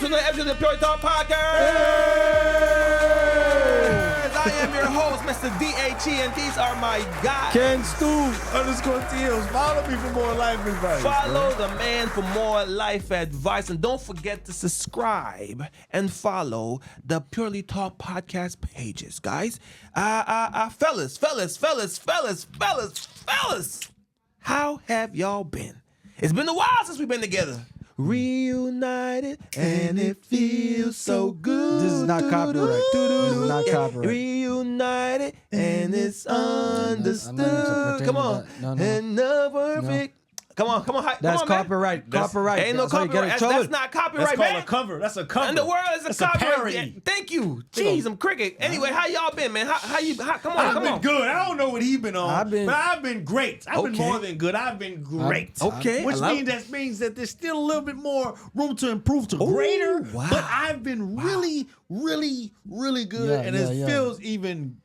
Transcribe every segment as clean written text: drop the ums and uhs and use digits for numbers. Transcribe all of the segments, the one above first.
to another episode of the Pure Talk Podcast. I am your host, Mr. DHE, and these are my guys. Ken Stu _Teals. Follow me for more life advice. Follow the man for more life advice, and don't forget to subscribe and follow the Purely Talk Podcast pages, guys. Fellas, how have y'all been? It's been a while since we've been together. Reunited and it feels so good. This is not copyright. This is not copyright. Reunited and it's understood. Come on. And the perfect. Come on. That's come on, copyright. Copyright. Ain't no copyright. That's not copyright, That's man. called a cover. That's a cover. And the world is That's a copyright. parody. Thank you. Jeez, I'm cricket. Anyway, how y'all been, man? How you? Come on. I've been good. I don't know what he's been on, but I've been great. I've been Okay. more than good. I've been great. Okay. Which means that there's still a little bit more room to improve to greater. Wow. But I've been really good, and it feels even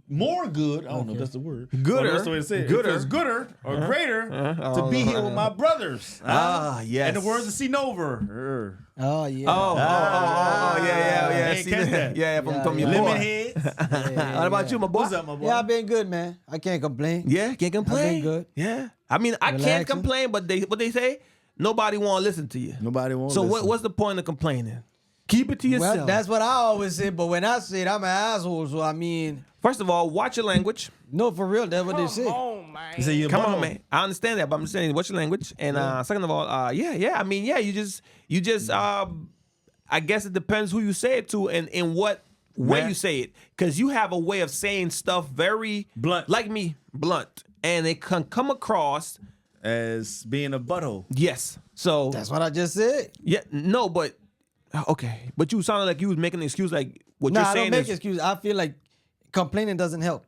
more good. I don't know if that's the word. Gooder. That's the way to say it. Gooder. It feels gooder or greater to be here with my brothers. Yes. And the words of Cnover. Oh, yeah. Oh, yeah. Ain't catch that. Yeah, from your Lemon boy. heads. What about you, my boy? What's up, my boy? Yeah, I've been good, man. I can't complain. Yeah, can't complain. I've been good. Yeah. I mean, I can't Relaxing. complain, but what they say, nobody want to listen to you. Nobody wants So what's the point of complaining? Keep it to yourself. Well, that's what I always say, but when I say it, I'm an asshole, so I mean, First of all, watch your language. no, for real, that's what they say. You say you're Come bum. on, man. I understand that, but I'm just saying, watch your language. And second of all, I guess it depends who you say it to and in what way Man. you say it. Because you have a way of saying stuff very Blunt. like me, blunt. And it can come across, As being a butthole. yes. So, That's what I just said. yeah, no, but, okay. But you sounded like you was making an excuse like what Nah, you're I saying don't make is, excuses. I feel like complaining doesn't help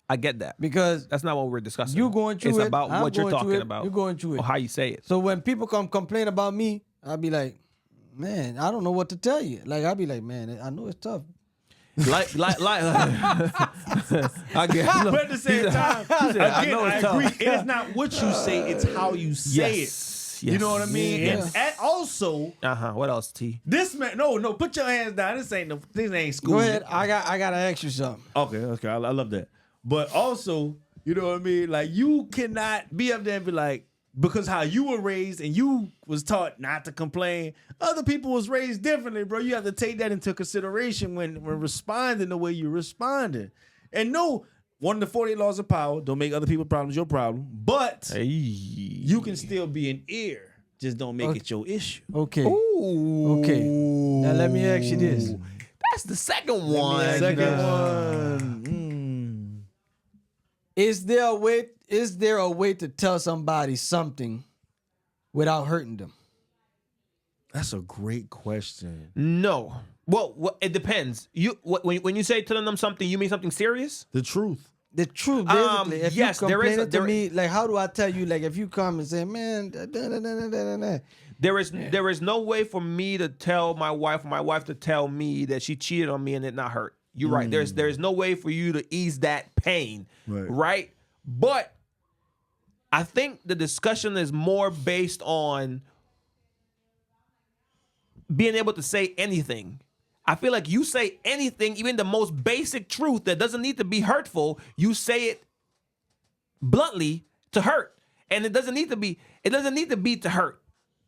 I get that. because That's not what we're discussing. you going through it's it. about I'm what you're going through talking it, about. you're going through it. Or how you say it. So when people come complain about me, I'll be like, man, I don't know what to tell you. Like, I'll be like, man, I know it's tough. I get, But at the same time, again, I know it's I tough. agree. It is not what you say, it's how you say Yes. it. You know what I mean? Yeah. And also, What else, T? this man, no, put your hands down. This ain't school. Go ahead. I gotta ask you something. Okay. I love that. But also, you know what I mean? Like, you cannot be up there and be like, because how you were raised and you was taught not to complain, other people was raised differently, bro. You have to take that into consideration when responding the way you responded. And no, one of the 48 laws of power, don't make other people's problems your problem, but you can still be an ear. Just don't make it your issue. Okay. Ooh. Okay. Now let me ask you this. That's the second one. Second one. Is there a way to tell somebody something without hurting them? That's a great question. No. Well, it depends. When you say telling them something, you mean something serious? The truth. The truth, basically. If yes, you there is complain a- to there- me, like, how do I tell you? Like, if you come and say, man, There is no way for me to tell my wife or my wife to tell me that she cheated on me and it not hurt. You're right. There's no way for you to ease that pain. Right? But I think the discussion is more based on being able to say anything. I feel like you say anything, even the most basic truth that doesn't need to be hurtful, you say it bluntly to hurt. And it doesn't need to be to hurt.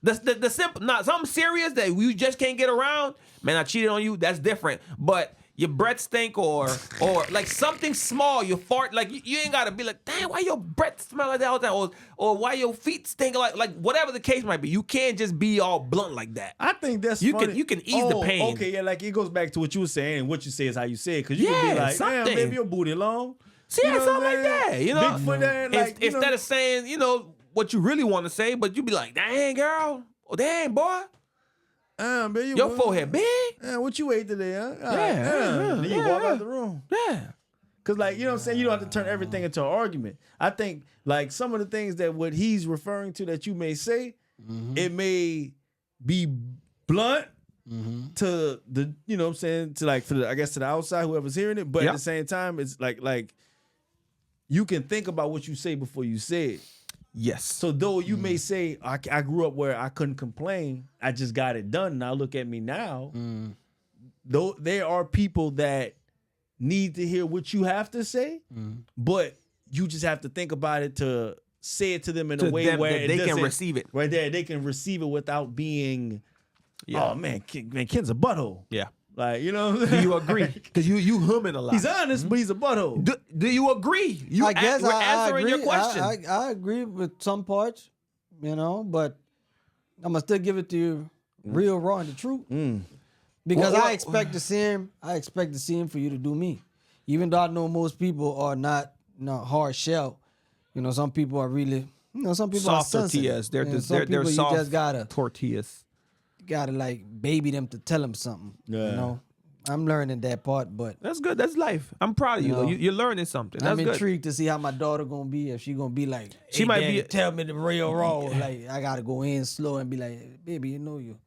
The simple, not something serious that you just can't get around. Man, I cheated on you. That's different. But your breath stink or like something small, you fart, like you ain't gotta be like, damn, why your breath smell like that all the time? Or why your feet stink like whatever the case might be. You can't just be all blunt like that. I think that's You funny. can ease the pain. Okay, yeah, like it goes back to what you were saying, and what you say is how you say it. Because you can Yeah, be like, damn, something. baby, your booty long. See, You know something what I'm like saying? that. You know, Bigfoot there, like, you know. instead of saying, what you really want to say, but you be like, dang, girl, oh, dang, boy, Baby, your forehead big. What you ate today, huh? Yeah, Then you walk out the room. Yeah. Because, like, you know what I'm saying? You don't have to turn everything into an argument. I think, like, some of the things that what he's referring to that you may say, it may be blunt to the, you know what I'm saying, to, like, for the, I guess to the outside, whoever's hearing it. But Yep. at the same time, it's like you can think about what you say before you say it. Yes. So though you may say I grew up where I couldn't complain, I just got it done. Now look at me now. Though there are people that need to hear what you have to say, but you just have to think about it to say it to them in a way them, where that they can receive it. Right there, they can receive it without being, Yeah. oh man, Ken's a butthole. Yeah. Like, you know, Do you agree? Because you humming a lot. he's honest, but he's a butthole. Do you agree? I guess we're I answering agree. your question. I agree with some parts, you know, but I'm gonna still give it to you real, raw, and the truth. Because Well, I expect to see him. I expect to see him for you to do me, even though I know most people are not hard shell. You know, some people are really, some people Soft are sensitive. tortillas. They're You know, just, some they're people soft you just gotta tortillas. like baby them to tell them something. Yeah. You know, I'm learning that part, but That's good. That's life. I'm proud of you. No. Though. You're learning something. That's I'm good. intrigued to see how my daughter gonna be. If she gonna be like, She hey, might Daddy, be- tell me the real raw. Like I gotta go in slow and be like, baby, you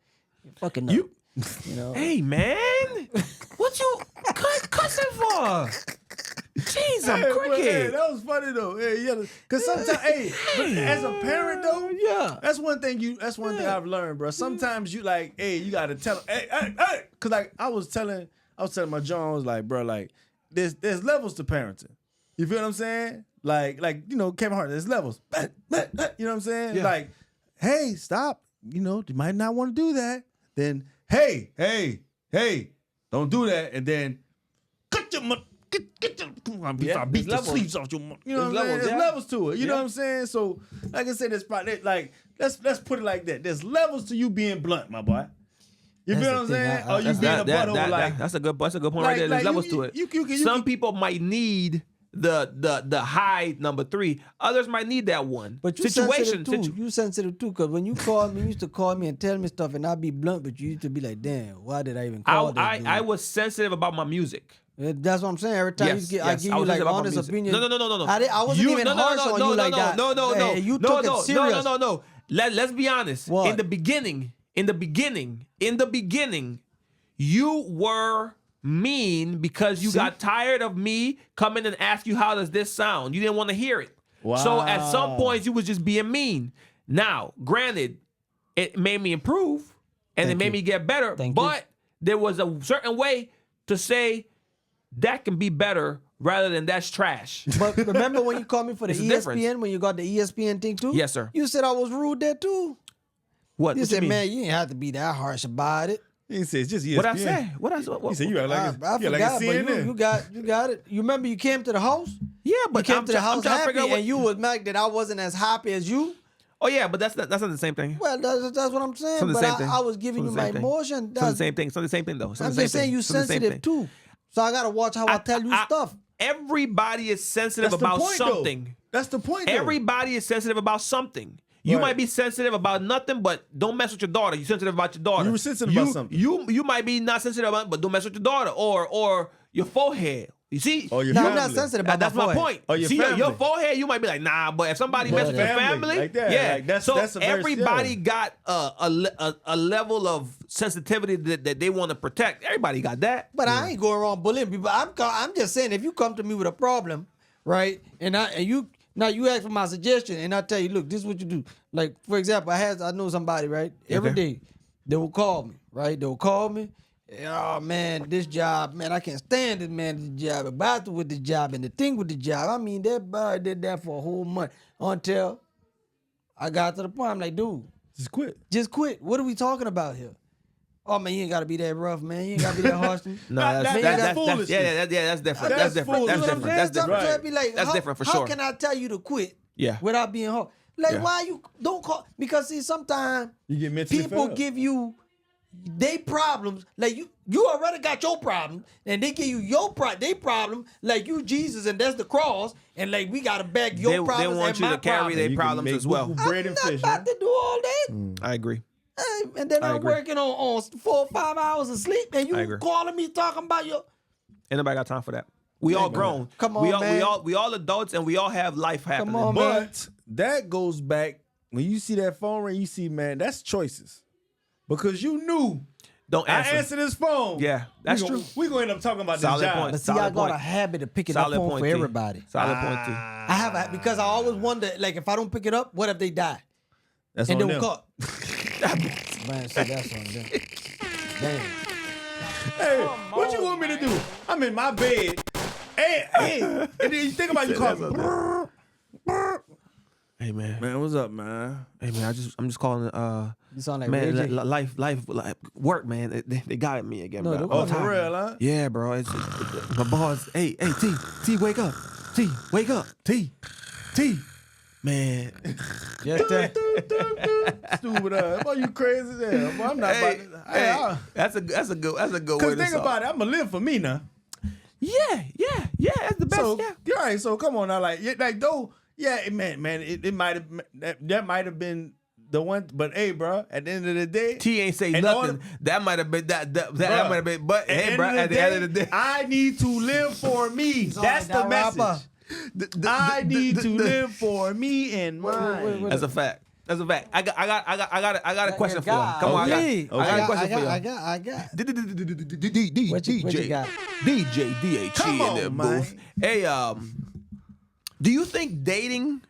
fucking up. You know. Hey man, what you cussing for? Jeez, I'm Hey, but, cricket. hey, that was funny though. Hey, yeah, because sometimes, but as a parent though, Yeah. that's one thing I've learned, bro. Sometimes you like, hey, you gotta tell, hey, because like I was telling my John, I was like, bro, like there's levels to parenting. You feel what I'm saying? Like Kevin Hart, there's levels. You know what I'm saying? Yeah. Like, hey, stop. You might not want to do that. Then, hey, don't do that. And then, cut your get your, before I beat the levels. sleeves off your. You know what I'm saying? levels, There's yeah. levels to it. You know what I'm saying? So, like I said, there's probably like let's put it like that. There's levels to you being blunt, my boy. You That's feel the what I'm thing. saying? I- Or you being a butthole like. that's a good point Like- right there. There's like levels you- to it. you Some can- people might need the high number 3. Others might need that one. But you situation. sensitive too. You sensitive too, because when you used to call me and tell me stuff, and I'd be blunt, but you used to be like, "Damn, why did I even call that dude?" I was sensitive about my music. That's what I'm saying. Every time Yes, I yes, give I you was like sensitive about my honest music. opinion. No. I wasn't even harsh on you like that. No. Hey, you no, took it serious. No. Let's be honest. What? In the beginning, you were mean because you got tired of me coming and ask you how does this sound. You didn't want to hear it. So at some Wow. points you was just being mean. Now, granted, it made me improve and it made me get better. Thank you. but there was a certain way to say that can be better rather than that's trash. But remember when you called me for the It's a ESPN, difference. when you got the ESPN thing too? Yes, sir. You said I was rude there too. What? You What said, mean? man, you didn't have to be that harsh about it. He said it's just ESPN. What I say? What I He said you act like it's, I you act like forgot, it's but CNN. you got it. You remember you came to the house? Yeah, You but came I'm to the I'm house trying to happy, figure out what and you was mad that I wasn't as happy as you. Oh yeah, but that's not the same thing. Well, that's what I'm saying. It's not the But same thing. I was giving It's you not my the same thing. emotion. It's not the same thing. It's not the same thing though. It's not I'm the just same saying thing. you It's not the same sensitive thing. too. So I gotta watch how I tell you stuff. Everybody is sensitive That's the about point, something. Though. That's the point. Though. Everybody is sensitive about something. You Right. might be sensitive about nothing, but don't mess with your daughter. You're sensitive about your daughter. You were sensitive about something. You might be not sensitive about, but don't mess with your daughter or your forehead. You see? Or your No, I'm family. not sensitive about That's my my forehead. point. Or your See, family. your forehead, you might be like, nah, but if somebody messes with your Family, family, like that, yeah. like that's- so that's a very- everybody yeah. got a level of sensitivity that they want to protect. Everybody got that. But I ain't going around bullying people. I'm just saying if you come to me with a problem, right, and you ask for my suggestion, and I tell you, look, this is what you do. Like for example, I know somebody, right? Every Okay. day they will call me, right? They will call me. Oh man, this job, man, I can't stand this man. This job, about to with the job, and the thing with the job. I mean, that boy did that for a whole month until I got to the point. I'm like, dude, Just quit. just quit. What are we talking about here? Oh man, you ain't gotta be that rough, man. You ain't gotta be that harsh. No, that's foolishness. that's different. That's That's different. foolish. That's You know what I'm different. saying? That's different. Right. Be like, That's how, different for how sure. can I tell you to quit? Yeah. Without being hard. Like, Yeah. why you don't call? Because see, sometimes You get mentally people fed up. give you they problems. Like you already got your problem, and they give you they problem. Like you Jesus, and that's the cross, and like we gotta beg your They problems want and you my to carry problems. their You can problems make as well. boo-boo bread I'm and not fish. about to do all that. I agree. Hey, and then I I'm agree. working on 4 or 5 hours of sleep, and I you agree. calling me talking about your. Ain't nobody got time for that. We all grown. Come on, we all, man. We all adults, and we all have life happening. on, man. But that goes back when you see that phone ring. You see, man, that's choices, because you knew Don't answer. I answer this phone. Yeah, that's true. We gonna end up talking about Solid this job. point. But see, I Solid got point. a habit of picking Solid up phone point, for T. everybody. Solid point, T. I have because I always wonder, like, if I don't pick it up, what if they die? That's And on they them. will call. Man, so that's on them. Damn. Hey, what you want me to do? I'm in my bed. Hey, and then you think about you call me. Hey man. Man, what's up, man? Hey man, I'm just calling. You sound like Man, Ray J. life, work, man. They got me again, No, bro. don't I'm Oh, call for tired. real, huh? Yeah, bro. It's my boss. Hey, T, wake up. T, wake up. T, man. Yes, sir. Stupid ass. Boy, you crazy as hell. Boy, I'm not Hey, about to. hey, that's a good way Cause to think start. about it, I'm gonna live for me now. Yeah. That's the best. So yeah. all right, so come on now, like though, yeah, man, it might have that might have been the one, but hey, bro, at the end of the day, T ain't say and nothing. all- That might have been that might have been. But at hey, the bro, end at the end of the day, I need to live for me. That's the that message. rapper. I need to live for me and mine. wait. That's a fact. That's a fact. I got a question for you. God, Come on, okay. I got a question for you. I got. What DJ you got? DJ DHE Come in the on, booth. man. Hey, do you think dating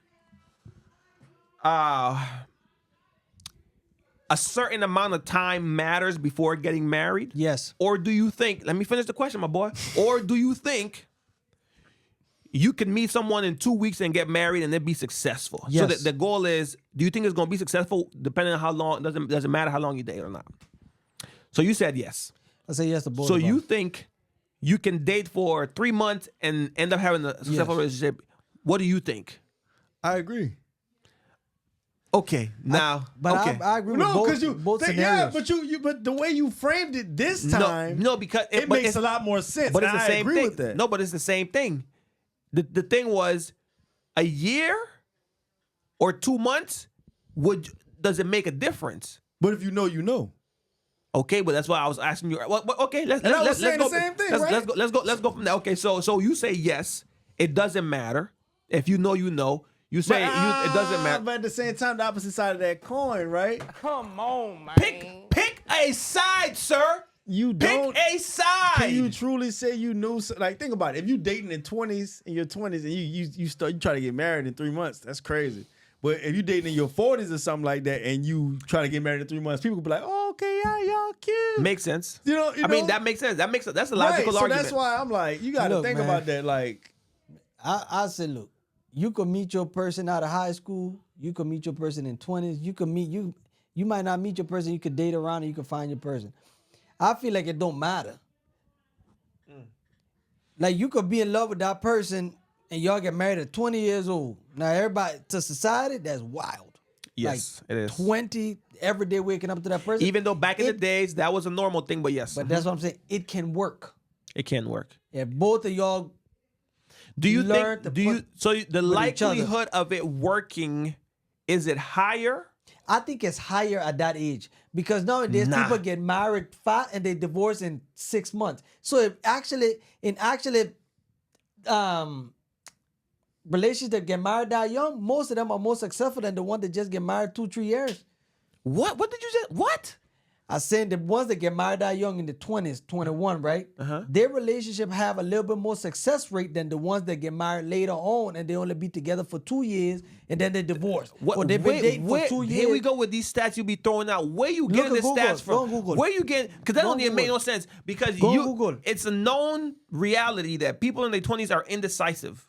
a certain amount of time matters before getting married? Yes. Or do you think, let me finish the question, my boy. Or do you think you can meet someone in 2 weeks and get married and then be successful? So Yes. the goal is, do you think it's going to be successful depending on how long, doesn't matter how long you date or not? So you said yes. I say yes to both. So of them. you think you can date for 3 months and end up having a successful Yes. relationship? What do you think? I agree. Okay, now, But okay. I agree with No, because both yeah, scenarios. but but the way you framed it this time, no, because it but makes it's- a lot more sense. But it's and the I same agree thing. with that. No, but it's the same thing. The thing was, a year or 2 months does it make a difference? But if you know, you know. Okay, but that's why I was asking you. Well, okay, let's And I was let's saying go. the same thing, let's, right? let's go from there. Okay, so you say yes, it doesn't matter. If you know, you know. You say it doesn't matter. But at the same time, the opposite side of that coin, right? Come on, man. Pick a side, sir. You Pick don't. a side. Can you truly say you knew? Like, think about it. If you dating in your 20s, and you try to get married in 3 months, that's crazy. But if you dating in your 40s or something like that, and you try to get married in 3 months, people could be like, "Oh, okay, y'all cute." Makes sense. You know, I mean, that makes sense. That's a logical right, argument. So that's why I'm like, you got to Look, think man. about that. Like, I said, look, you could meet your person out of high school. You could meet your person in 20s. You could meet you. You might not meet your person. You could date around and you could find your person. I feel like it don't matter. Like you could be in love with that person and y'all get married at 20 years old. Now everybody to society, that's wild. Yes, like it is. 20 every day waking up to that person. Even though back in the days that was a normal thing, but yes, But that's what I'm saying. It can work. it can work. If both of y'all Do you learn to think? Do you? put So the with each other. likelihood of it working, is it higher? I think it's higher at that age because nowadays Nah. people get married fat and they divorce in 6 months. So if relationships that get married that young, most of them are more successful than the one that just get married 2-3 years. What? What did you say? What? I saying the ones that get married that young in the 20s, 21, right? Their relationship have a little bit more success rate than the ones that get married later on and they only be together for 2 years and then they divorce. Or they've been dating for 2 years. Here we go with these stats you be throwing out. Where you getting at the Google. stats Go on from? Google. Where you getting? Because that Go on don't even make Google. no sense. Because Go on Google. it's a known reality that people in their 20s are indecisive,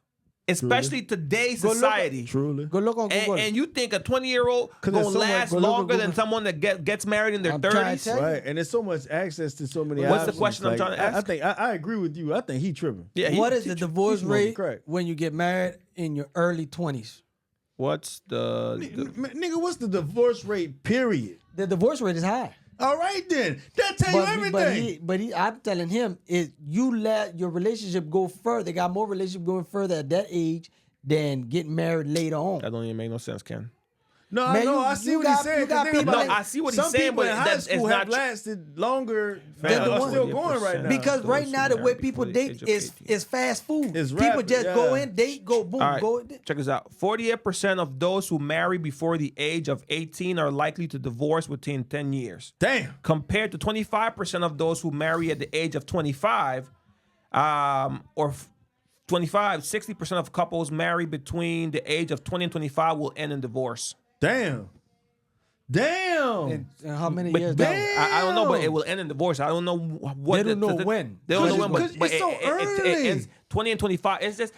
especially today's Go look at- society. truly. Go look on Google. And you think a 20-year-old there's gonna so much- last go look at longer than Google. someone that gets married in their I'm trying to 30s? tell you. Right, and there's so much access to so many. What's the options. question I'm trying to I ask? think I agree with you. I think he tripping. Yeah. What is the divorce smoking rate crack. when you get married in your early 20s? What's the Nigga, what's the divorce rate? Period. The divorce rate is high. All right then, that tell you everything. I'm telling him is you let your relationship go further. They got more relationship going further at that age than getting married later on. that don't even make no sense, Ken. No, Man, no, you- I see you what got- he's saying. you got 'cause think people about No, it. I see what he's Some saying, people but in high that's- school it's have not tr- lasted longer Than the are one- still going right now. Because right those now who the way marry people before the date age of is 18. fast food. It's People rapid, just go yeah. in, date, go, boom, All right, go. check this out. 48% of those who marry before the age of 18 are likely to divorce within 10 years. Damn. Compared to 25% of those who marry at the age of 25, 60% of couples married between the age of 20 and 25 will end in divorce. Damn. And how many years? damn. That I don't know, but it will end in divorce. I don't know what. They don't know when. They don't know when, Because but it's so it early. ends 20 and 25. It's just,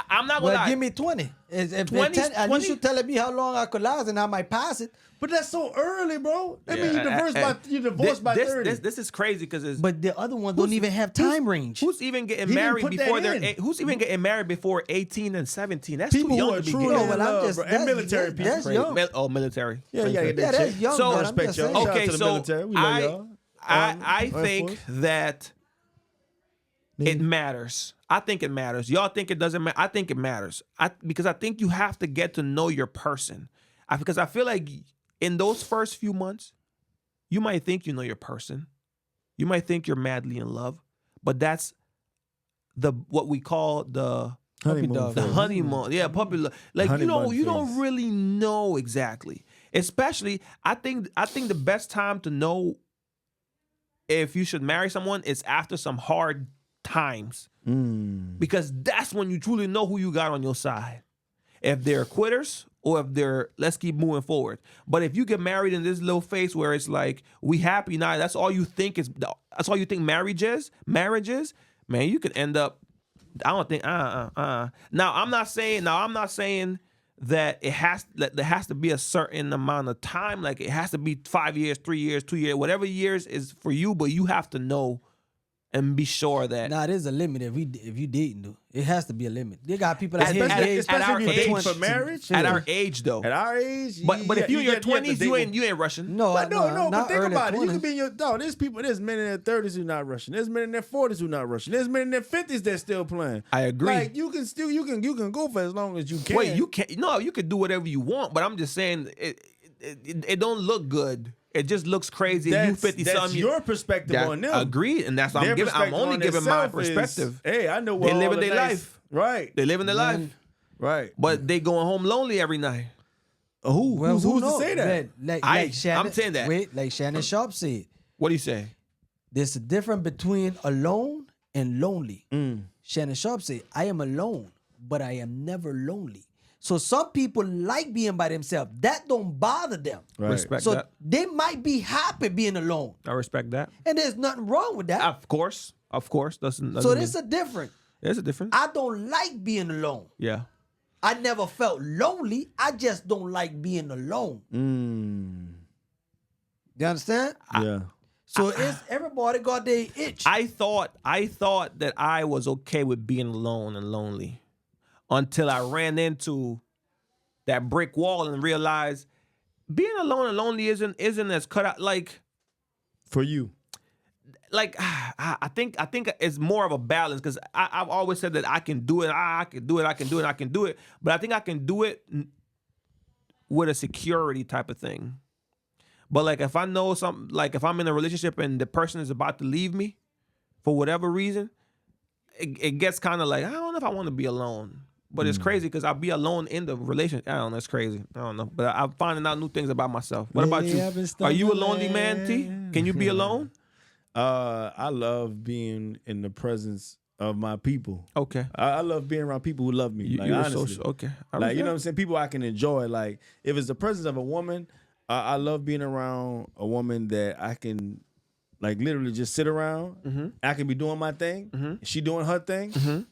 I'm not gonna Well, lie. give me 20. If 20, 10, at 20 least you telling me how long I could last and I might pass it. But that's so early, bro. That means you divorced by 30. This is crazy because it's. But the other ones don't even have time range. Who's even getting He didn't married put before that they're in. Who's even getting married before 18 and 17? That's People too who young are to be truly getting. in No, but I'm love, just- bro. And that's- military people. that's young. Military. Yeah, yeah, Military. yeah, Yeah, that's young. So- but I I'm respect just y'all. saying. Shout out Okay, to the so military. We love y'all. I Air think Force. that it matters. I think it matters. Y'all think it doesn't matter? I think it matters. Because I think you have to get to know your person. Because I feel like in those first few months, you might think you know your person. You might think you're madly in love, but that's what we call the Honeymoon dog. the phase. honeymoon. Yeah, puppy love. Like Honey bun you don't phase. really know exactly. Especially, I think the best time to know if you should marry someone is after some hard times. Because that's when you truly know who you got on your side. If they're quitters or if they're let's keep moving forward. But if you get married in this little phase where it's like we happy now, that's all you think marriage is, man, you could end up. I don't think Now I'm not saying that there has to be a certain amount of time. Like it has to be 5 years, 3 years, 2 years, whatever years is for you. But you have to know and be sure that Nah, there's a limit if you dating though. It has to be a limit. They got people that hit Especially, age especially if you age, date for marriage. at our age though. At our age, But if you're in your have to 20s, date you ain't rushing. No, But no, not but think early about it. You 20s. could be in your there's men in their 30s who not rushing. There's men in their 40s who not rushing. There's men in their 50s that still playing. I agree. Like you can go for as long as you can. Wait, you can't. No, you could do whatever you want, but I'm just saying it don't look good. It just looks crazy. That's, You 50 that's something. your perspective on them. Agreed, and that's what Their I'm giving. I'm perspective only on giving my themselves is, perspective. Hey, I know They what living their life. Right. They living their life, Right. but they going home lonely every night. Who's to knows? say that? Like Shannon, I'm saying that. Wait, like Shannon Sharp said, What do you say? there's a difference between alone and lonely. Mm. Shannon Sharp said, I am alone, but I am never lonely. So some people like being by themselves. That don't bother them. Right. Respect So that. they might be happy being alone. I respect that. And there's nothing wrong with that. Of course. Doesn't So mean- there's a difference. there's a difference. I don't like being alone. Yeah. I never felt lonely. I just don't like being alone. You understand? Yeah. So it's everybody got their itch. I thought that I was okay with being alone and lonely until I ran into that brick wall and realized being alone and lonely isn't as cut out like For you. I think it's more of a balance because I've always said that I can do it. I can do it. But I think I can do it with a security type of thing. But like if I know something, like if I'm in a relationship and the person is about to leave me for whatever reason, it gets kind of like, I don't know if I want to be alone. But it's crazy because I'll be alone in the relationship. I don't know. It's crazy. I don't know. But I'm finding out new things about myself. What about you? Are you a lonely man, T? Can you be alone? I love being in the presence of my people. Okay. I love being around people who love me. Like, You're a honestly. social. Okay. Like, you know what I'm saying? People I can enjoy. Like, if it's the presence of a woman, I love being around a woman that I can, like, literally just sit around. I can be doing my thing. She doing her thing.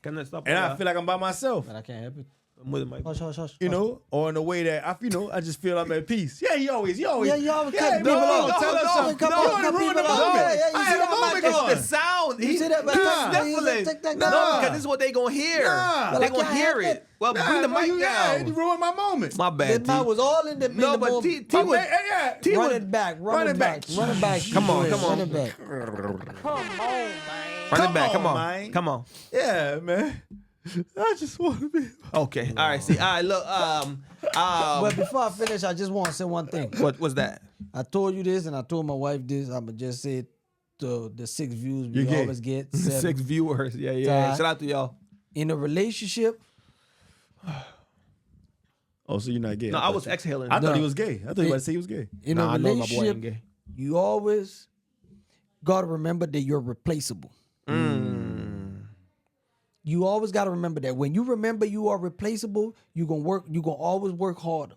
Can I stop? And I feel like I'm by myself. But I can't help it. I'm with my. Hush. You know, or in a way that I just feel I'm at peace. Yeah, you always. Yeah, you always cut yeah, people off. tell us No, something. come You on, wanna cut ruin the people off. moment. Yeah, you I see had that a moment mic going. on. The sound. You see that? But Sniffling. take that No, down. because this is what they gonna hear. Nah. They But I gonna can't hear help it. it. Well, bring the mic you down. ruined my moment. My That bad. man T. was all in the No, in the but moment. T was. T Run was. it back. Run Run it it back. back. Run it back. Come on, come Run on. it back. Run it back. Come on. man. Come on. Yeah, man. I just want to be. Okay. All right. See. All right. Look. But before I finish, I just want to say one thing. What was that? I told you this, and I told my wife this. I'ma just say it to the 6 views we You're gay. always get. 7. 6 viewers. Yeah. Yeah. Shout out to y'all. In a relationship, Oh, so you're not gay? No, I thought was you- exhaling. I thought he No. was gay. I thought you were about to say he was gay. in Nah, a I know my boy ain't relationship, gay. you always gotta remember that you're replaceable. You always gotta remember that. When you remember you are replaceable, you're gonna always work harder.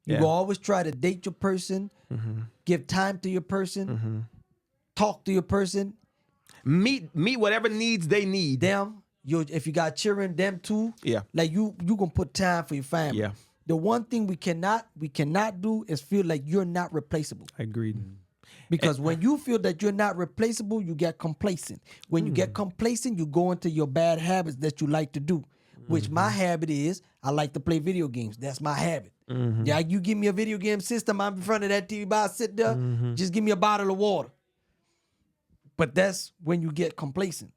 You're Yeah. gonna always try to date your person, give time to your person, talk to your person. Meet whatever needs they need. Them, if you got children, them too. Yeah. Like you gonna put time for your family. Yeah. The one thing we cannot do is feel like you're not replaceable. I agreed. Because when you feel that you're not replaceable, you get complacent. When you get complacent, you go into your bad habits that you like to do. Which my habit is, I like to play video games. That's my habit. Yeah, you give me a video game system, I'm in front of that TV, I sit there, just give me a bottle of water. But that's when you get complacent.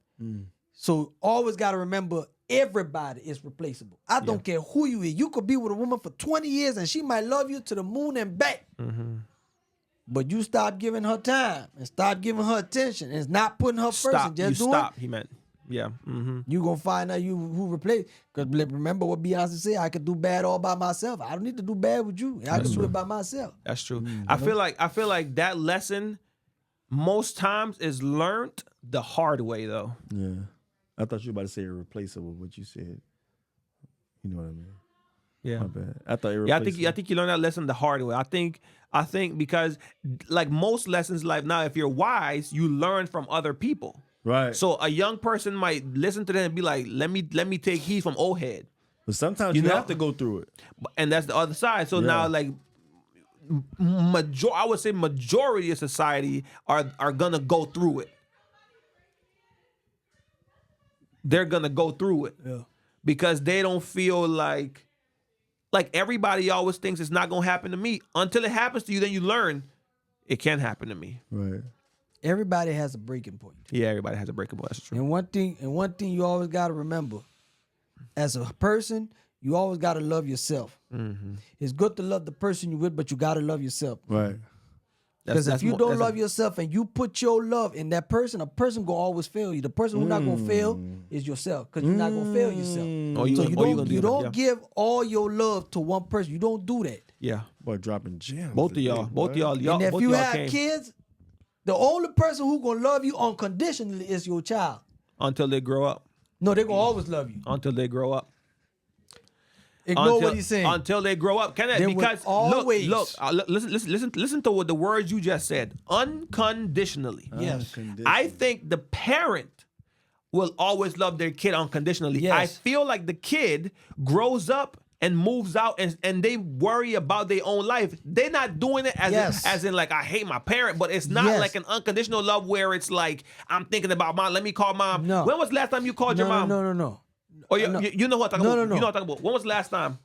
So always got to remember, everybody is replaceable. I don't care who you is. You could be with a woman for 20 years and she might love you to the moon and back. But you stop giving her time and stop giving her attention and not putting her first and Stop. just You doing, stop. He meant. Yeah. you gonna find out who replace. Because remember what Beyonce said, I could do bad all by myself. I don't need to do bad with you. I can do it by myself. That's true. I feel like that lesson most times is learned the hard way though. Yeah. I thought you were about to say irreplaceable, but you said, you know what I mean. Yeah. My bad. I thought irreplaceable. Yeah, I think you learn that lesson the hard way. I think because like most lessons in life now, if you're wise, you learn from other people. Right. So a young person might listen to them and be like, let me take heed from old head. But sometimes You you know? have to go through it. And that's the other side. So Yeah. now like I would say majority of society are gonna go through it. They're gonna go through it. Yeah. Because they don't feel like everybody always thinks it's not gonna happen to me. Until it happens to you, then you learn it can happen to me. Right. Everybody has a breaking point. Yeah, everybody has a breakable. That's true. And one thing you always gotta remember, as a person, you always gotta love yourself. It's good to love the person you with, but you gotta love yourself. Right. Because if you more- don't that's love yourself and you put your love in that person, a person gonna always fail you. The person who's not gonna fail is yourself, because you're not gonna fail yourself. Oh, you So gonna- you oh, you don't gonna do you that, don't yeah. give all your love to one person. You don't do that. Yeah. Boy, dropping gems. Both of today, y'all. Both of boy. y'all. And if both you y'all have came kids, the only person who gonna love you unconditionally is your child. until they grow up. No, they're gonna always love you. Until they grow up. Ignore what he's saying. Until they grow up. Can I? They will Because always- listen to what the words you just said. Unconditionally. Yes. I think the parent will always love their kid unconditionally. Yes. I feel like the kid grows up and moves out and they worry about their own life. They're not doing it as in like I hate my parent, but it's not Yes. like an unconditional love where it's like I'm thinking about mom. Let me call mom. No. When was the last time you called your mom? No. Or you, No. you know what I'm talking No, about. no. You know what I'm talking about. When was the last time?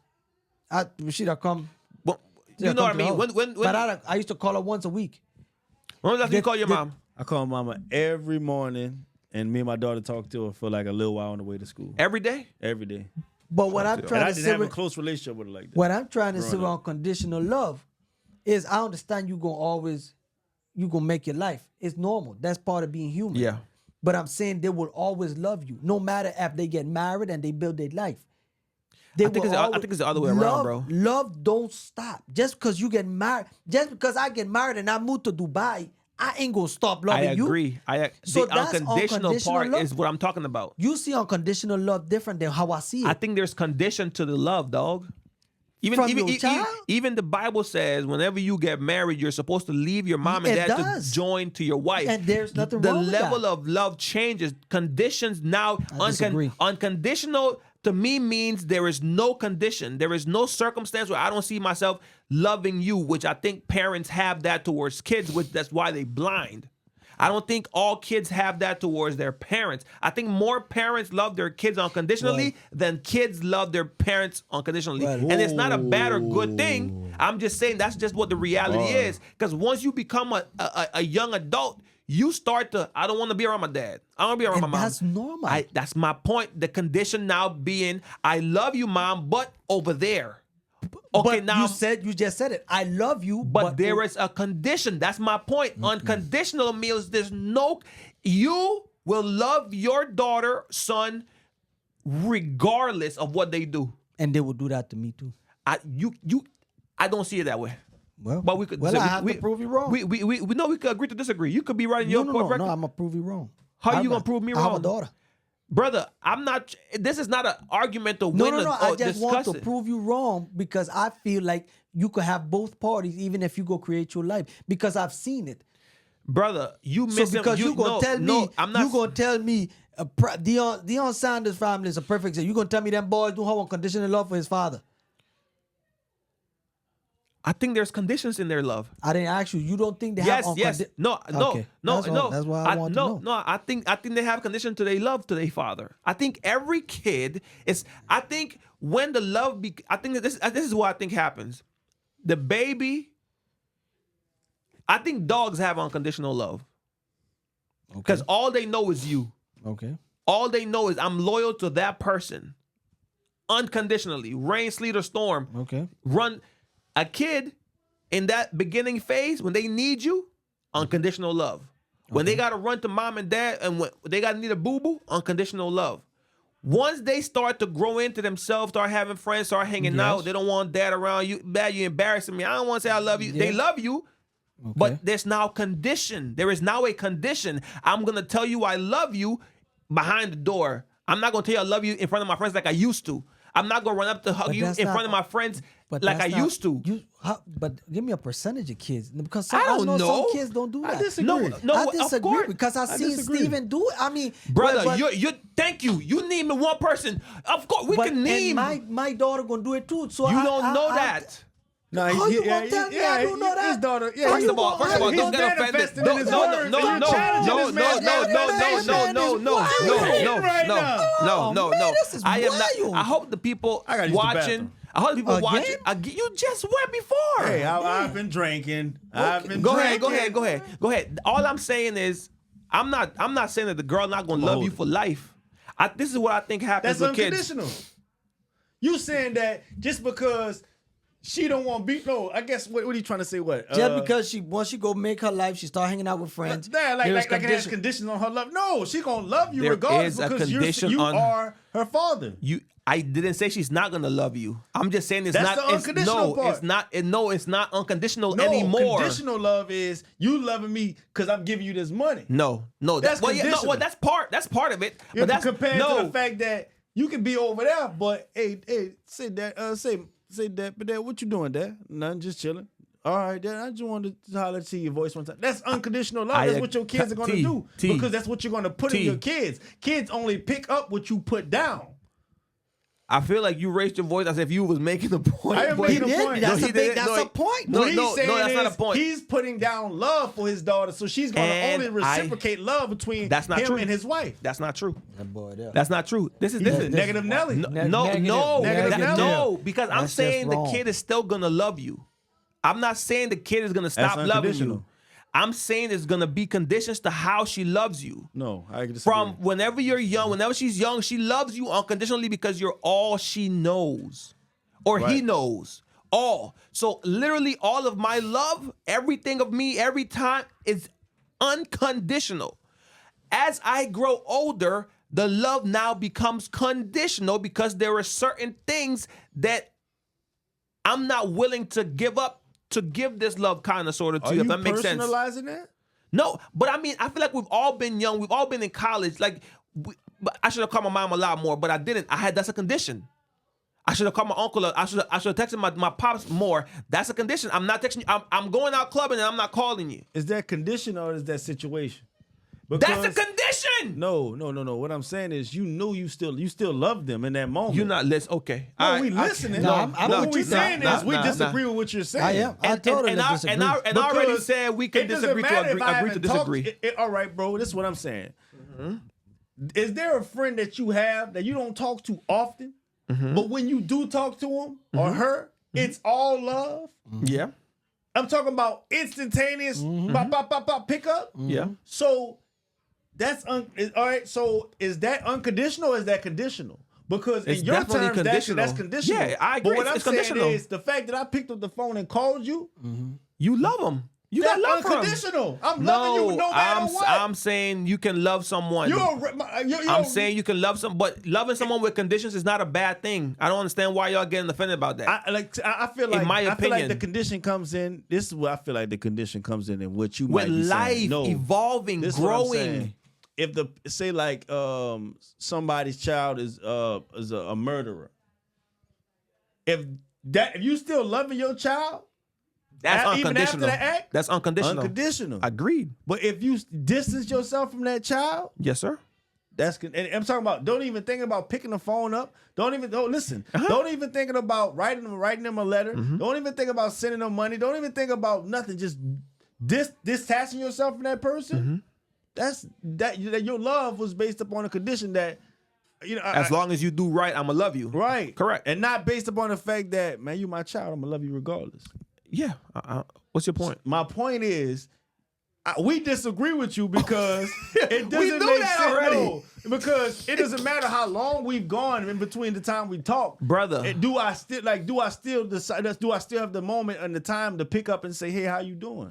Rashida, come. Well, Yeah, you know what I come to mean? the When house. But I used to call her once a week. was the last time you called your mom? I call mama every morning, and me and my daughter talk to her for like a little while on the way to school. Every day? Every day. But what I'm And trying I to didn't say, have a with- close relationship with her like that. what I'm trying to say Growing with up. unconditional love is, I understand you gonna make your life. It's normal. That's part of being human. Yeah. But I'm saying they will always love you, no matter if they get married and they build their life. They I think will it's the other way around, love, bro. Love don't stop. Just because you get married, just because I get married and I move to Dubai, I ain't gonna stop I loving you. agree. So The that's unconditional unconditional part love. is what I'm talking about. You see unconditional love different than how I see it. I think there's condition to the love, dog. From your child? Even the Bible says whenever you get married, you're supposed to leave your mom and It dad does. to join to your wife. And there's nothing the wrong with level that. of love changes. Conditions now disagree. unconditional to me means there is no condition. There is no circumstance where I don't see myself loving you, which I think parents have that towards kids, which that's why they blind. I don't think all kids have that towards their parents. I think more parents love their kids unconditionally than kids love their parents unconditionally. Right. And it's not a bad or good thing. I'm just saying that's just what the reality is. Because once you become a young adult, you start to, I don't want to be around my dad. I don't want to be around my mom. That's normal. That's my point. The condition now being, I love you, mom, but over there. Okay, but now you just said it. I love you, but there is a condition. That's my point. Unconditional means there's no, you will love your daughter, son, regardless of what they do. and they will do that to me too. I don't see it that way. Well, But we could. I have to prove you wrong. We know we could agree to disagree. You could be right in your no, court no, record. no, I'm gonna prove you wrong. How you gonna prove me I have wrong? a daughter. Brother, I'm not. This is not an argument to No, win no, no. or I just want discuss to it. prove you wrong because I feel like you could have both parties even if you go create your life because I've seen it. Brother, you So missing. because you gonna tell me, I'm not. you gonna tell me Deion Sanders' family is a perfect example. You gonna tell me them boys do have unconditional love for his father? I think there's conditions in their love. I didn't ask you. You don't think they Yes, have yes. No, no, Okay. no, That's no. That's why I want to know. No, I think they have condition to their love to their father. I think every kid is. I think when the love. I think that this is what I think happens. The baby. I think dogs have unconditional love because all they know is you. Okay. All they know is I'm loyal to that person, unconditionally. Rain, sleet, or storm. Okay. Run. A kid in that beginning phase, when they need you, unconditional love. When they got to run to mom and dad and when they got to need a boo-boo, unconditional love. Once they start to grow into themselves, start having friends, start hanging out, they don't want dad around you. Dad, you embarrassing me. I don't want to say I love you. They love you, but there's now condition. There is now a condition. I'm going to tell you I love you behind the door. I'm not going to tell you I love you in front of my friends like I used to. I'm not going to run up to hug you in front of my friends like I used to. But give me a percentage of kids because I don't know. some kids don't do that. I disagree. No, I of disagree course. because I seen disagree. Steven do it. I mean, Brother, but, you thank you. You name me one person. Of course, we but can name. and my daughter gonna do it too. So You don't know that. No, How you gonna tell me I don't know that? His daughter. Yeah, First of all, he's don't get offended. manifesting in his No, words, no, and no, you're challenging no, this man's manifestation. I hope the people I gotta use the watching. bathroom. I hope the people Again? watching. You just went before. Hey, I've been drinking. I've been Go drinking. ahead. All I'm saying is, I'm not saying that the girl not gonna love hold you it. for life. This is what I think happens That's with kids. unconditional. You saying that just because she don't want to be? No, I guess what are you trying to say? What? just because once she go make her life, she start hanging out with friends. Yeah, like there's it has condition. conditions on her love. No, she gonna love you There regardless is a because condition you on- are her father. I didn't say she's not gonna love you. I'm just saying it's That's not. the unconditional part. It's not. It's not unconditional No, anymore. conditional love is you loving me because I'm giving you this money. No. That's conditional. That's part of it. You But have that's to compare it no. to the fact that you can be over there, but hey, say that, say that, but Dad, what you doing there? Nothing, just chilling. All right, Dad, I just wanted to holler to your voice one time. That's unconditional love. That's what your kids are going to do because that's what you're going to put in your kids. Kids only pick up what you put down. I feel like you raised your voice as if you was making a point. I am but- making a did. point. That's No, a he big. didn't. That's No, a point. no, What he's saying that's not is a point. he's putting down love for his daughter, so she's going to And only reciprocate love between That's not him true. and his wife. That's not true. That boy there. That's not true. This is Negative Nelly. No, Negative. no, Negative that- Nelly. no, because I'm That's saying just the wrong. kid is still gonna love you. I'm not saying the kid is gonna stop loving unconditional. you. I'm saying there's gonna be conditions to how she loves you. No, I disagree. From whenever you're young, whenever she's young, she loves you unconditionally because you're all she knows, or he Right. knows. All. So literally, all of my love, everything of me, every time is unconditional. As I grow older, the love now becomes conditional because there are certain things that I'm not willing to give up to give this love kind of sort of to Are you, you if that makes sense. personalizing that? No, but I mean, I feel like we've all been young. We've all been in college. Like, but I should have called my mom a lot more, but I didn't. That's a condition. I should have called my uncle. I should have texted my pops more. That's a condition. I'm not texting you. I'm going out clubbing and I'm not calling you. Is that condition or is that situation? That's a condition. No. What I'm saying is, you still love them in that moment. You're not listening. Okay. No, All right. we listening. No, No, I'm what with we you. saying Nah, is we nah, disagree with what you're saying. I am. I totally disagree. And I already Because said we can it doesn't disagree matter to if I agree to haven't talked- disagree. all right, bro. This is what I'm saying. Is there a friend that you have that you don't talk to often, but when you do talk to him or her, it's all love? Yeah. I'm talking about instantaneous bop, bop, bop, bop, pickup. Yeah. So that's all right. So is that unconditional or is that conditional? Because It's in your definitely terms, conditional. that's conditional. Yeah, I agree. But what I'm It's saying conditional. is the fact that I picked up the phone and called you, You love them. You got that's love for them. unconditional. I'm loving you no matter what. I'm saying you can love someone. I'm saying you can love but loving someone with conditions is not a bad thing. I don't understand why y'all getting offended about that. I feel like in my I feel like opinion. the condition comes in. This is where I feel like the condition comes in, and what you with might be life saying. No, evolving, this is what I'm growing. saying. If say like somebody's child is a murderer, if you still loving your child, That's even after unconditional. the act, That's unconditional. unconditional. Agreed. But if you distance yourself from that child, Yes, sir. and I'm talking about. Don't even think about picking the phone up. Don't listen. Don't even thinking about writing them a letter. Don't even think about sending them money. Don't even think about nothing. Just detaching yourself from that person. That's that your love was based upon a condition that As long as you do right, I'ma love you. right, Correct. and not based upon the fact that man, you my child. I'm gonna love you regardless. Yeah. What's your point? My point is, we disagree with you because it doesn't We knew make that sense. already. No, because it doesn't matter how long we've gone in between the time we talk, Brother. And do I still decide? Do I still have the moment and the time to pick up and say, "Hey, how you doing?"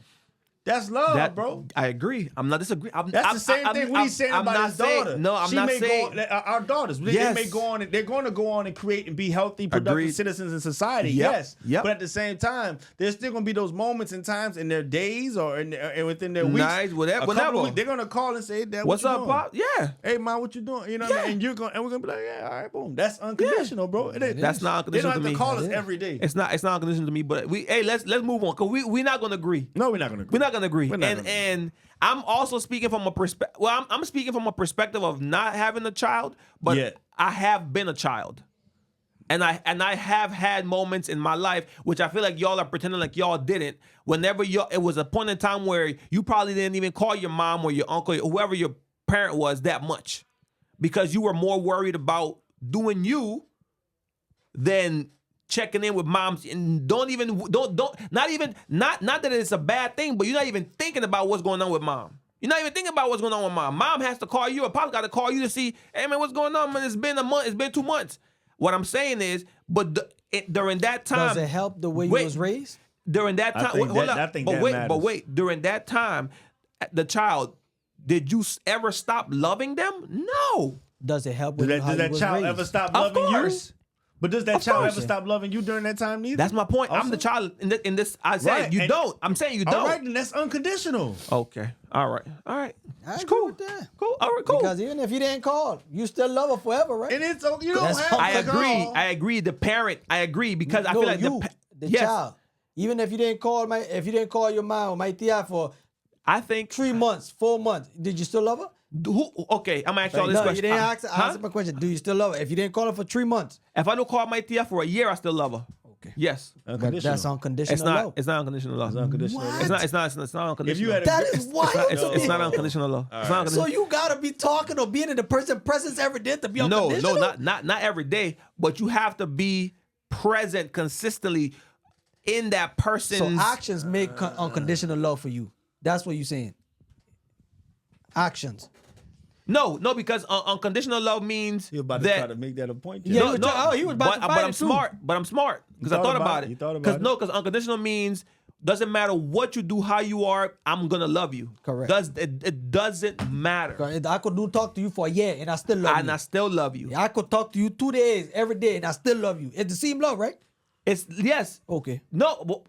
That's love, bro. I agree. I'm not disagreeing. That's the same thing when he's saying about his daughter. No, I'm not saying. Our daughters. Yes. They may go on. They're going to go on and create and be healthy, productive Agreed. citizens in society. Yep. Yes. Yep. But at the same time, there's still going to be those moments and times in their days or within their weeks, Nice, whatever. a couple of whatever. weeks, they're going to call and say, "Dad, What's what you up, doing? Pop? Yeah. Hey, man, what you doing?" You know what I mean? And we're going to be like, "Yeah, all right, boom." That's unconditional, bro. That's not They unconditional don't to have me. to call us every day. It's not unconditional to me. But let's move on because we're not gonna agree. No, we're not going to. We're not gonna agree. We're not gonna agree. And I'm also speaking from a perspective. Well, I'm speaking from a perspective of not having a child, but Yeah. I have been a child, and I have had moments in my life which I feel like y'all are pretending like y'all didn't. Whenever it was a point in time where you probably didn't even call your mom or your uncle, or whoever your parent was, that much, because you were more worried about doing you than checking in with moms, and not that it's a bad thing, but you're not even thinking about what's going on with mom. You're not even thinking about what's going on with mom. Mom has to call you, or Pop got to call you to see, hey man, what's going on, man? It's been a month, it's been 2 months. What I'm saying is, but during that time, Does it help the way you Wait. was raised? during that time, think hold that- up. I think but that wait, matters. but wait, during that time, the child, did you ever stop loving them? No. Does it help Does with how that you was child raised? ever stop Of loving course. you? But does that Of child course. ever stop loving you during that time? Neither. That's my point. I'm Also? the child in this. I said Right, you and- don't. I'm saying you don't. All right, then that's unconditional. Okay. All right. All right. I It's agree cool. with that. Cool. All right. Cool. Because even if you didn't call, you still love her forever, right? And it's you don't That's have I to agree. call. I agree. The parent. I agree because I No, feel like you, the yes, child. Even if you didn't call your mom or my tia for I think 3 months, 4 months, did you still love her? Okay, I'm gonna ask y'all this No, question. you didn't ask. Huh? Answer my question. Do you still love her? If you didn't call her for 3 months, If I don't call my tia for a year, I still love her. okay. Yes. But Unconditional. that's unconditional It's not. love. It's not unconditional love. It's unconditional. What? It's not. It's not. It's not unconditional. If you had a That gr- is wild to It's me. not unconditional love. It's not So unconditional. you gotta be talking or being in the person's presence every day to be unconditional? No, not every day, but you have to be present consistently in that So person's. actions make unconditional love for you. That's what you're saying. Actions. No, because unconditional love means You're about to that. try to make that a point. Yeah, Jay. he was about to fight but I'm it too. smart. But I'm smart because I thought thought about about it? it. You thought about it? Because unconditional means doesn't matter what you do, how you are. I'm gonna love you. Correct. It doesn't matter, I could talk to you for a year and I still love and you. I still love you. I could talk to you 2 days every day and I still love you. It's the same love, right? It's yes. Okay. No,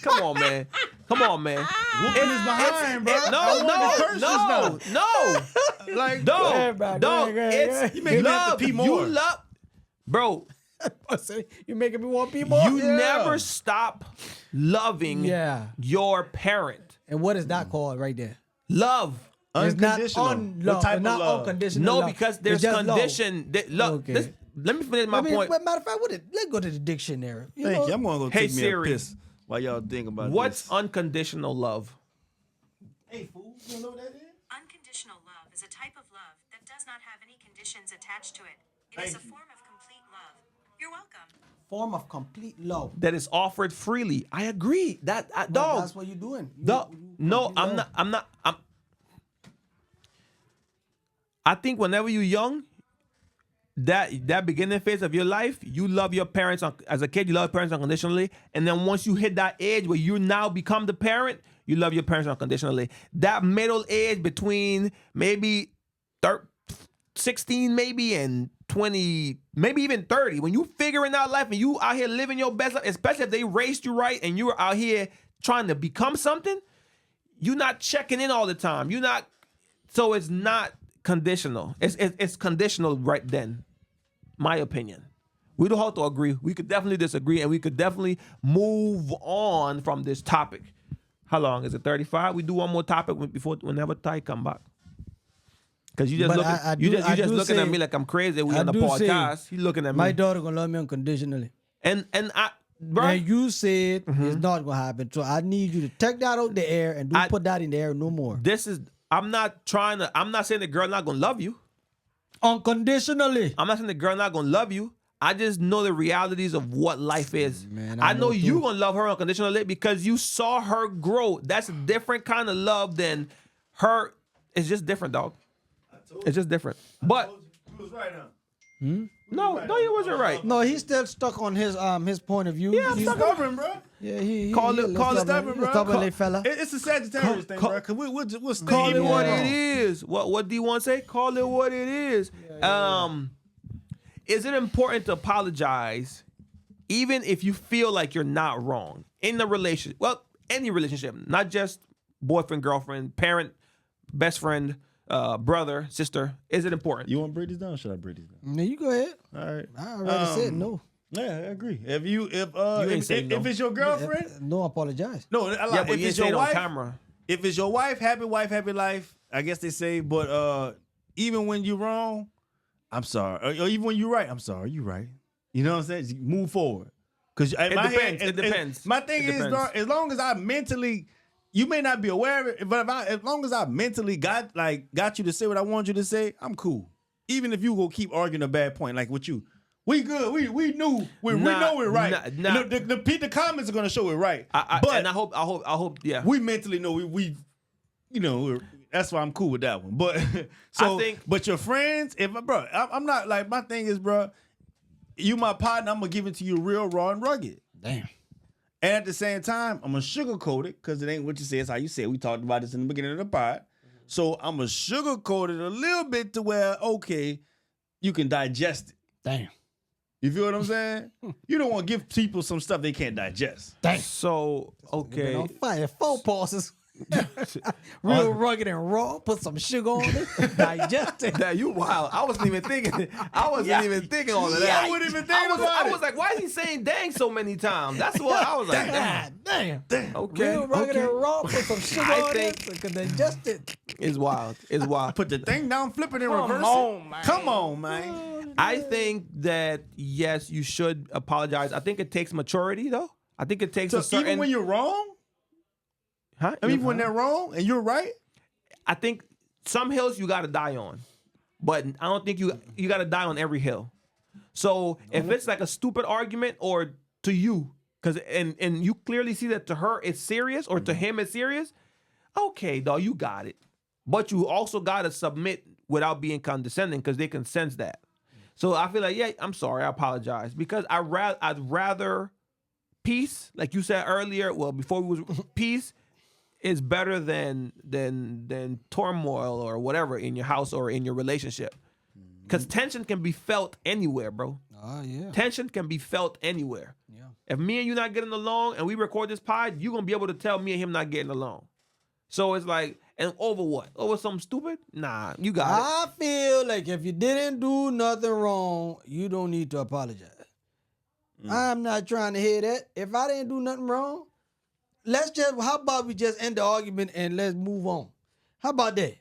come on, man. Come on, man. Whooping is behind, bro. I No, wanted to curse just now. no. Like, Don't. ahead, bro. Go Don't. ahead, go ahead. It's You making me have to love. pee more. You love, bro. You're making me want people. You never stop loving Yeah. your parent. And what is that called right there? Love. It's not Unconditional. unlove. What type It's of not love? unconditional No, love. because It's there's just love. condition. Look, Okay. let me finish my point. But matter of fact, let's go to the dictionary. Thank you. I'm gonna go Hey, take me Siri. a piss while y'all think about What's this. unconditional love? Hey, fool, you know what that is? Unconditional love is a type of love that does not have any conditions attached to it. It is Thank a you. form of complete love. You're welcome. Form of complete love. that is offered freely. I agree. That But dog. that's what you're doing. No, I'm not. I think whenever you're young, that beginning phase of your life, you love your parents as a kid. You love your parents unconditionally, and then once you hit that age where you now become the parent, you love your parents unconditionally. That middle age between maybe 16, maybe and 20, maybe even 30, when you figuring out life and you out here living your best life, especially if they raised you right and you were out here trying to become something, you're not checking in all the time. You're not. So it's not conditional. It's conditional right then. My opinion. We don't have to agree. We could definitely disagree, and we could definitely move on from this topic. How long is it? 35. We do one more topic before whenever Ty come back. Because you just But looking, you just looking at me like I'm crazy. We on the podcast. You looking at me. My daughter gonna love me unconditionally. And I, bro. And you said it's not gonna happen. So I need you to take that out the air and don't put that in the air no more. I'm not saying the girl not gonna love you. Unconditionally. I'm not saying the girl not gonna love you. I just know the realities of what life is. Man, I know you too. gonna love her unconditionally because you saw her grow. That's a different kind of love than her. It's just different, dog. It's just different. But You was right, huh? no, you wasn't right. No, he's still stuck on his point of view. Yeah, I'm He's stuck Stubborn, bro. Yeah, he Call it stubborn, bro. Stubborn fella. It's a Sagittarius thing, bro. Cause we'll stay Call it even what more. it is. What do you want to say? Call it what it is. Is it important to apologize even if you feel like you're not wrong in the relationship? Well, any relationship, not just boyfriend, girlfriend, parent, best friend, brother, sister. Is it important? You want to break this down? Or should I break this down? No, you go ahead. All right. I already said no. Yeah, I agree. If ain't saying no. if it's your girlfriend, No, apologize. no. Yeah, but if you it's say your it on wife, camera. if it's your wife, happy life. I guess they say. But even when you're wrong, I'm sorry. Or even when you're right, I'm sorry. You're right. You know what I'm saying? Just move forward. Because It depends. My thing is, bro, as long as I mentally, you may not be aware of it, but as long as I mentally got you to say what I want you to say, I'm cool. Even if you go keep arguing a bad point, like with you, we good. We knew we know we're right. The comments are gonna show it right. And I hope. Yeah. We mentally know we that's why I'm cool with that one. But so, but your friends, I'm not like, my thing is, bro, you my partner, I'm gonna give it to you real, raw, and rugged. Damn. And at the same time, I'm gonna sugarcoat it because it ain't what you say, it's how you say it. We talked about this in the beginning of the pod. So I'm gonna sugarcoat it a little bit to where, okay, you can digest it. Damn. You feel what I'm saying? You don't want to give people some stuff they can't digest. Damn. So Been okay. on fire. 4 pauses. Real rugged and raw. Put some sugar on it. Digest it. That you wild. I wasn't even thinking. I wasn't even thinking all of that. I wouldn't even think about I it. was like, why is he saying dang so many times? That's what I was like. Damn. Okay. Real rugged and raw. Put some sugar I on think- it. So you can digest it. It's wild. It's wild. Put the thing down, flip it, and reverse on, it. man. Come on, man. I think that yes, you should apologize. I think it takes maturity, though. I think it takes So a certain. even when you're wrong, Huh? I mean, when they're wrong and you're right, I think some hills you got to die on, but I don't think you got to die on every hill. So if it's like a stupid argument, or to you, because and you clearly see that to her it's serious, or to him it's serious, okay, dog, you got it. But you also got to submit without being condescending, because they can sense that. So I feel like, yeah, I'm sorry, I apologize, because I'd rather peace, like you said earlier. Well, before we was peace is better than turmoil or whatever in your house or in your relationship, because tension can be felt anywhere, bro. Oh, yeah. Tension can be felt anywhere. Yeah. If me and you not getting along and we record this pod, you gonna be able to tell me and him not getting along. So it's like, and over what? Over something stupid? Nah, you got it. I feel like if you didn't do nothing wrong, you don't need to apologize. I'm not trying to hear that. If I didn't do nothing wrong, how about we just end the argument and let's move on? How about that?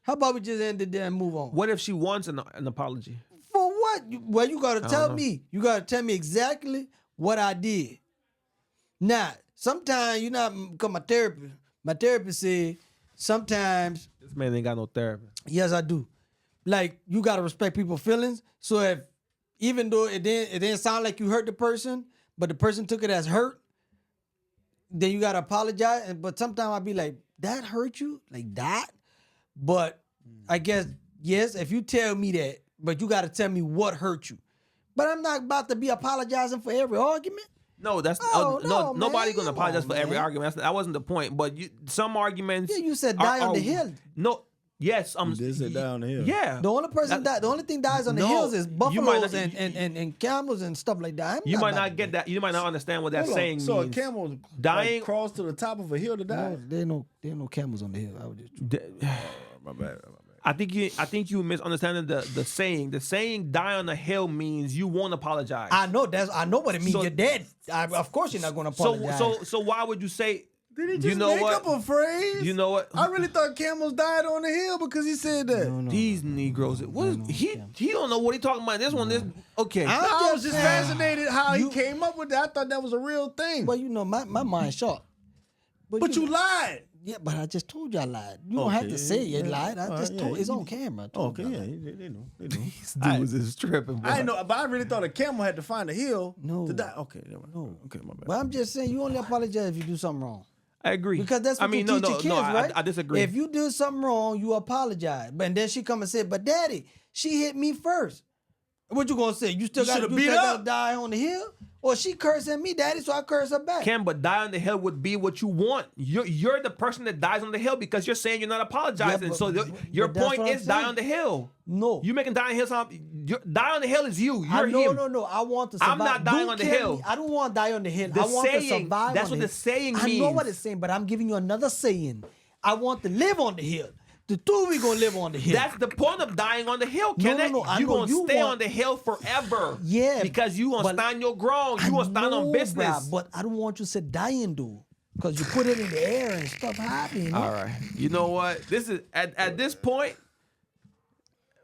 How about we just end it there and move on? What if she wants an apology? For what? Well, you got to tell me. You got to tell me exactly what I did. Now, sometimes you not become my therapist. My therapist said sometimes, This man ain't got no therapist. yes, I do. Like, you got to respect people's feelings. So even though it didn't sound like you hurt the person, but the person took it as hurt, then you gotta apologize. But sometimes I'll be like, that hurt you? Like that? But I guess, yes, if you tell me that, but you gotta tell me what hurt you. But I'm not about to be apologizing for every argument. No, that's Oh, no, nobody man. gonna Come apologize on, for every man. argument. That wasn't the point. But some arguments. Yeah, you said die on the hill. No, yes, You did say die on the hill. Yeah, The only person the only thing dies on the No, hills is you might buffaloes not- and camels and stuff like that. you might not get that. You might not understand what that Hold on. saying So means. a camel Dying- like, crawls to the top of a hill to die? No, there ain't no camels on the hill. I was just My bad. I think you misunderstanding the saying. The saying "die on the hill" means you won't apologize. I know what it means. So- You're dead. Of course you're not gonna so apologize. so why would you say? Did he just you know make what? up a phrase? You know what? I really thought camels died on the hill because he said that. These Negroes. What is, he don't know what he talking about. This one. This okay. I was just saying. fascinated how You- he came up with that. I thought that was a real thing. Well, you know, my mind's sharp. But you lied. Yeah, but I just told you I lied. You don't have to say you lied. I just told it's on camera. I told Okay, you I yeah, lied. they know. They know. These dudes is tripping. I know, but I really thought a camel had to find a hill No. to die. Okay, no. Okay, my bad. But I'm just saying you only apologize if you do something wrong. I agree. Because that's what I mean, you no, teach no, your kids, no. right? I disagree. If you do something wrong, you apologize. But then she come and say, "But Daddy, she hit me first." What you gonna say? You still got to shoulda beat up. die on the hill, or she cursing me, Daddy, so I curse her back. Can but die on the hill would be what you want. You're the person that dies on the hill because you're saying you're not apologizing. Yeah, but- so your but that's point what I'm is die saying. on the hill. No. You making die on the hill sound. Die on the hill is you. You're him. No. I want to survive. I'm not dying Don't on the kill hill. me. I don't want to die on the hill. The I want to saying, survive. that's on what the the saying I know what means. it's saying, but I'm giving you another saying. I want to live on the hill. The two we gonna live on the hill. That's the point of dying on the hill, No, Kenneth. no, I You know gonna you stay want- on the hill forever. Yeah, Because you gonna but stand your ground. You gonna stand on business. Bruh, but I don't want you to say dying though, because you put it in the air and stuff happening. All right. You know what? This is at this point.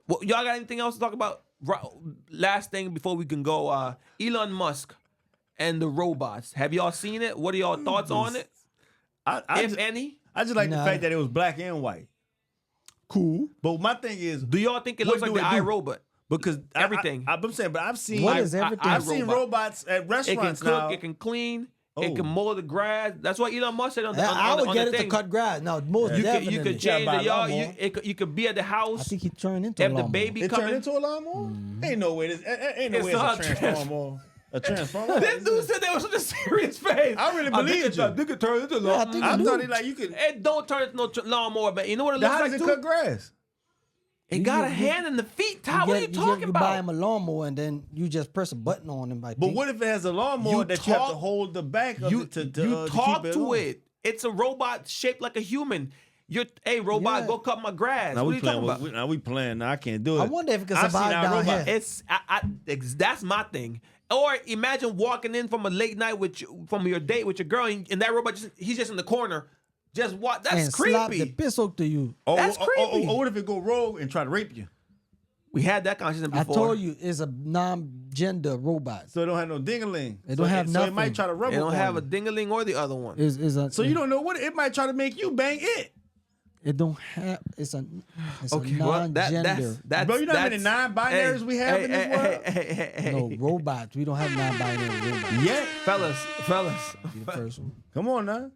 Well, y'all got anything else to talk about? Last thing before we can go. Elon Musk and the robots. Have y'all seen it? What are y'all thoughts on it? If any? I just like Nah. the fact that it was black and white. Cool. But my thing is, Do y'all think it What looks like do the it do? iRobot? because Everything. I'm saying, but I've seen. What is everything? I've seen iRobot. robots at It can restaurants cook. now. It can clean. Oh. It can mow the grass. That's what Elon Musk said on the I on would the get it thing. to cut grass. Now, most You definitely. could Yeah, change buy the a yard. lawnmower. You could be at the I house. think he turned into a If the lawnmower. baby It turned coming. into a lawnmower? Ain't no way. Ain't no It's way it's not a transformer. A transformer. This dude said there was such a serious face. I really believed you. They could turn into a Yeah, I lawnmower. think I it thought do. it like you could. It don't turn into no lawnmower, but you know what it Now, looks how like does it too? cut grass? It got a hand and the feet. Ty, what are you talking you about? buy him a lawnmower and then you just press a button on him. But what if it has a lawnmower You that you have to talk- hold the back of you it to talk keep it to on? it. It's a robot shaped like a human. Hey, robot, Yeah. go cut my grass. Now what are we you talking playing. about? Now we playing. Now I can't do it. I wonder if it can I've seen survive our down robot. here. That's my thing. Or imagine walking in from a late night from your date with your girl, and that robot he's just in the corner, just what? That's and slap the creepy. piss out to you. That's creepy. Or what if it go rogue and try to rape you? We had that conversation I before. told you it's a non-gender robot. So it don't have no dingaling. It don't have So it nothing. might try to rub They up don't on have you. a dingaling or the other one. So you don't know what it might try to make you bang it. It don't have. It's a Okay, well, non-gender. that's Bro, you know how many non-binaries we have in this world? Hey, No robots. We don't have non-binary robots. Yeah. fellas. Be the first one. Come on now.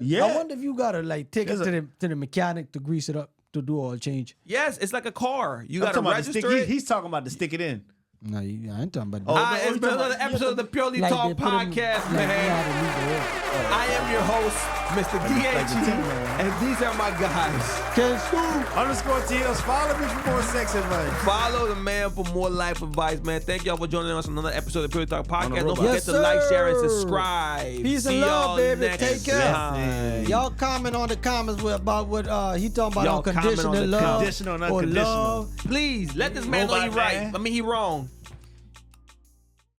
Yeah. I wonder if you gotta like take it There's to the mechanic to grease it up to do all change. Yes, it's like a car. You I'm got to talking about to register stick, it. He's talking about to stick it in. No, I ain't talking about that. Oh, It's you been talking another about- episode of the Purely Like Talk they put 'em- podcast, like, you know man. how to leave the world. I am your host, Mr. like the DHE, tin man. and these are my guys. _TLs. Follow me for more sex advice. Follow the man for more life advice, man. Thank y'all for joining us on another episode of Purely Talk podcast. Don't robot. forget Yes, to like, share, and sir. subscribe. Peace and See love, y'all baby. next Take care. time. Y'all comment on the comments about what he talking about Y'all comment on unconditional the love conditional and or unconditional. love. Please let this man know he Robot right. man. I mean, he wrong.